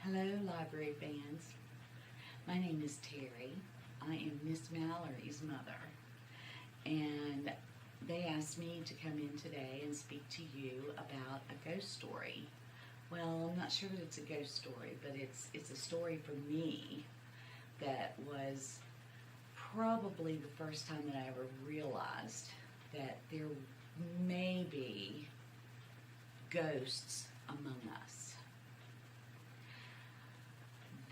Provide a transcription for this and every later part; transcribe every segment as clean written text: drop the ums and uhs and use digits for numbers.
Hello, library fans. My name is Terry. I am Miss Mallory's mother, and they asked me to come in today and speak to you about a ghost story. Well, I'm not sure that it's a ghost story, but it's a story for me that was probably the first time that I ever realized that there may be ghosts among us.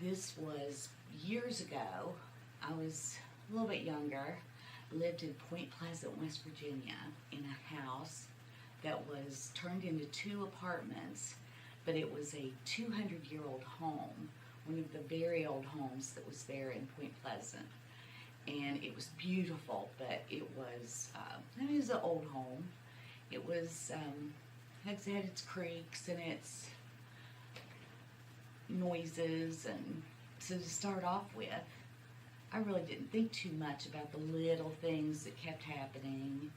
This was years ago. I was a little bit younger, lived in Point Pleasant, West Virginia, in a house that was turned into two apartments, but it was a 200-year-old home, one of the very old homes that was there in Point Pleasant. And it was beautiful, but it was an old home. It was, had its creaks and its noises, and so to start off with, I really didn't think too much about the little things that kept happening.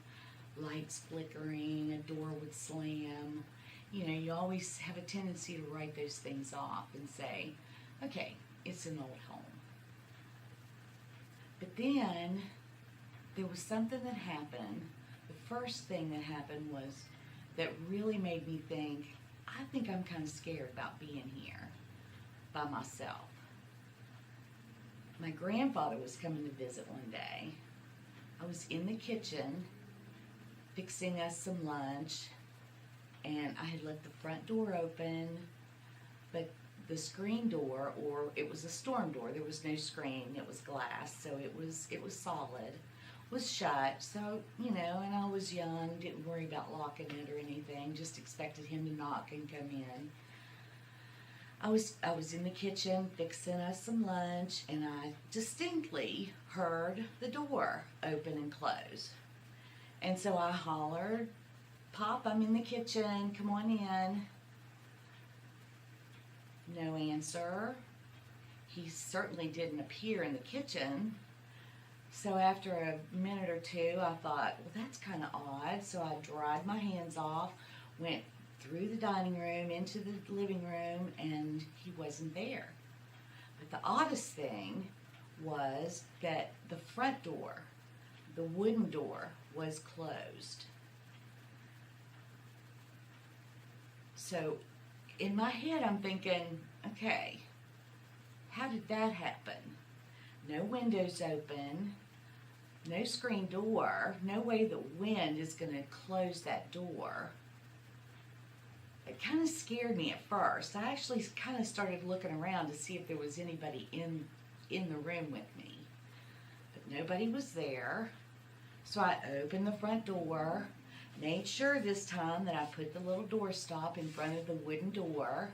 Lights flickering, a door would slam. You know, you always have a tendency to write those things off and say, okay, it's an old home. But then there was something that happened. The first thing that happened was that really made me think, I think I'm kind of scared about being here by myself. My grandfather was coming to visit one day. I was in the kitchen fixing us some lunch, and I had left the front door open, but the screen door, or it was a storm door, there was no screen, it was glass, so it was solid, was shut. So, you know, and I was young, didn't worry about locking it or anything, just expected him to knock and come in. I was in the kitchen fixing us some lunch, and I distinctly heard the door open and close. And so I hollered, "Pop, I'm in the kitchen, come on in." No answer. He certainly didn't appear in the kitchen. So after a minute or two, I thought, well, that's kind of odd. So I dried my hands off, went through the dining room, into the living room, and he wasn't there. But the oddest thing was that the front door, the wooden door, was closed. So in my head, I'm thinking, okay, how did that happen? No windows open, no screen door, no way the wind is going to close that door. It kind of scared me at first. I actually kind of started looking around to see if there was anybody in the room with me. But nobody was there. So I opened the front door, made sure this time that I put the little door stop in front of the wooden door,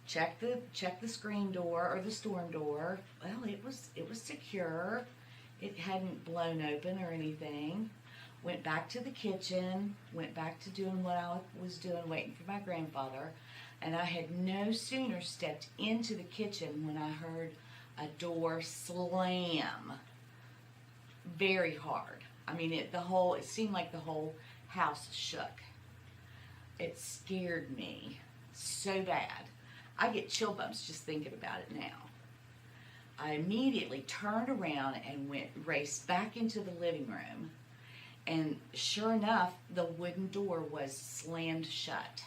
checked the screen door or the storm door. Well, it was secure. It hadn't blown open or anything. Went back to the kitchen, went back to doing what I was doing, waiting for my grandfather, and I had no sooner stepped into the kitchen when I heard a door slam very hard. I mean, it seemed like the whole house shook. It scared me so bad. I get chill bumps just thinking about it now. I immediately turned around and raced back into the living room. And sure enough, the wooden door was slammed shut.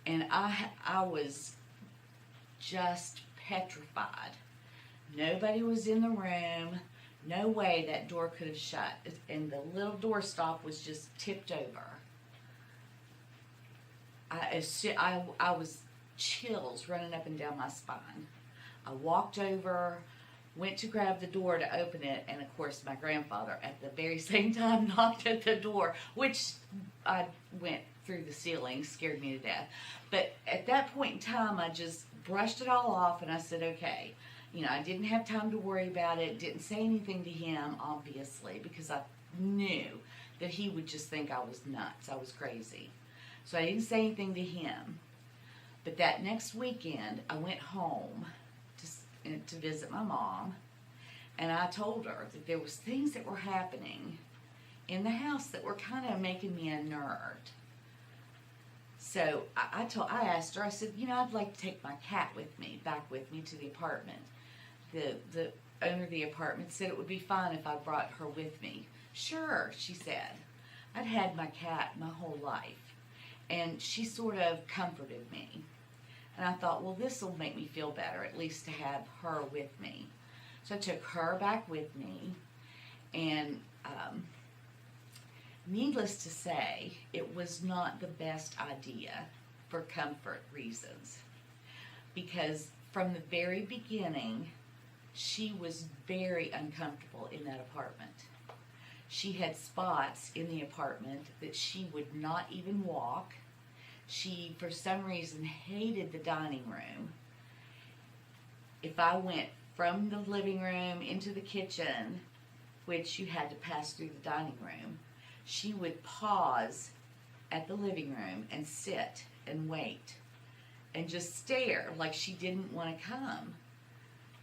And I was just petrified. Nobody was in the room. No way that door could have shut. And the little door stop was just tipped over. I was chills running up and down my spine. I walked over, went to grab the door to open it, and of course my grandfather at the very same time knocked at the door, which I went through the ceiling, scared me to death. But at that point in time, I just brushed it all off, and I said, okay, you know, I didn't have time to worry about it, didn't say anything to him, obviously, because I knew that he would just think I was nuts, I was crazy. So I didn't say anything to him. But that next weekend, I went home to visit my mom, and I told her that there was things that were happening in the house that were kind of making me unnerved. So I asked her, I said, I'd like to take my cat back with me to the apartment. The owner of the apartment said it would be fine if I brought her with me. Sure, she said. I'd had my cat my whole life, and she sort of comforted me. And I thought, well, this will make me feel better, at least to have her with me. So I took her back with me, and needless to say, it was not the best idea for comfort reasons. Because from the very beginning, she was very uncomfortable in that apartment. She had spots in the apartment that she would not even walk. She, for some reason, hated the dining room. If I went from the living room into the kitchen, which you had to pass through the dining room, she would pause at the living room and sit and wait and just stare like she didn't want to come.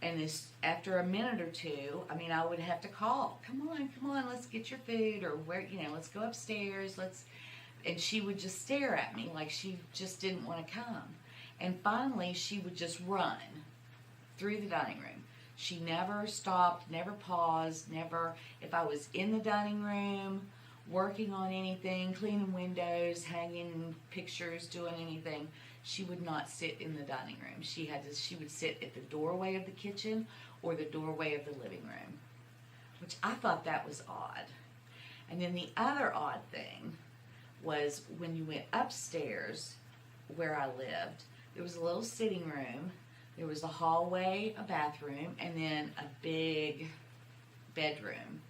And after a minute or two, I would have to call, come on, let's get your food, or let's go upstairs, and she would just stare at me like she just didn't want to come. And finally, she would just run through the dining room. She never stopped, never paused, never, if I was in the dining room, working on anything, cleaning windows, hanging pictures, doing anything, she would not sit in the dining room. She would sit at the doorway of the kitchen or the doorway of the living room, which I thought that was odd. And then the other odd thing was when you went upstairs where I lived, there was a little sitting room, there was a hallway, a bathroom, and then a big bedroom.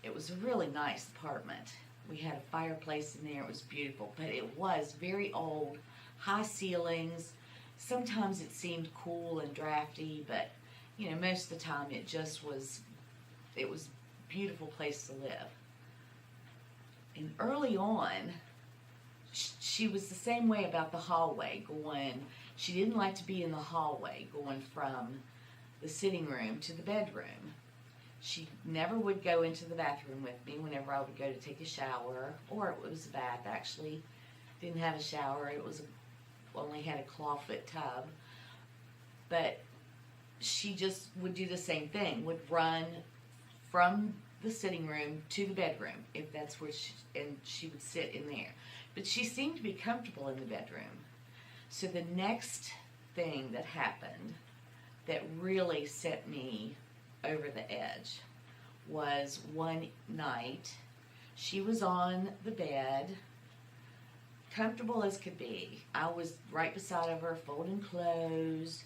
It was a really nice apartment. We had a fireplace in there. It was beautiful, but it was very old, high ceilings. Sometimes it seemed cool and drafty, but most of the time it was a beautiful place to live. And early on, she was the same way about the hallway she didn't like to be in the hallway going from the sitting room to the bedroom. She never would go into the bathroom with me whenever I would go to take a shower, or it was a bath actually. Didn't have a shower, only had a clawfoot tub. But she just would do the same thing, would run from the sitting room to the bedroom, if that's where and she would sit in there. But she seemed to be comfortable in the bedroom. So the next thing that happened that really set me over the edge was one night she was on the bed, comfortable as could be. I was right beside of her, folding clothes.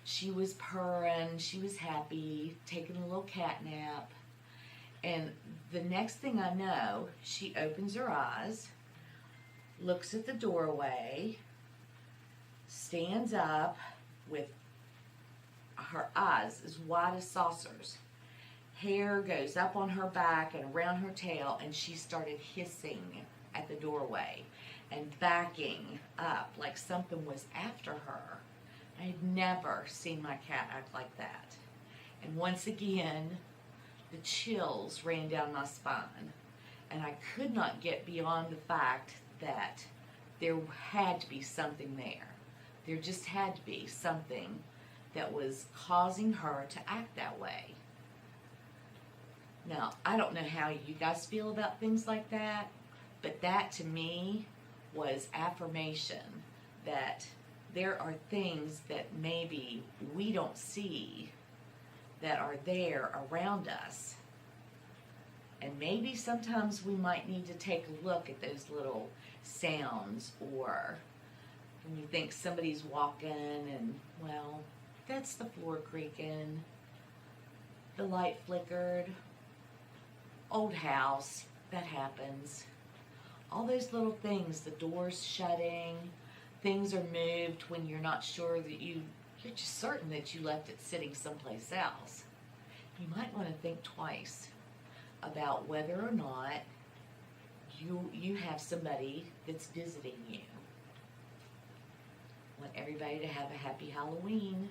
She was purring, she was happy, taking a little cat nap. And the next thing I know, she opens her eyes, looks at the doorway, stands up with her eyes as wide as saucers. Hair goes up on her back and around her tail, and she started hissing at the doorway and backing up like something was after her. I had never seen my cat act like that. And once again, the chills ran down my spine, and I could not get beyond the fact that there had to be something there. There just had to be something that was causing her to act that way. Now, I don't know how you guys feel about things like that, but that to me was affirmation that there are things that maybe we don't see that are there around us. And maybe sometimes we might need to take a look at those little sounds, or when you think somebody's walking and, well, that's the floor creaking, the light flickered, old house, that happens. All those little things, the doors shutting, things are moved when you're not sure that you're just certain that you left it sitting someplace else. You might want to think twice about whether or not you have somebody that's visiting you. I want everybody to have a happy Halloween.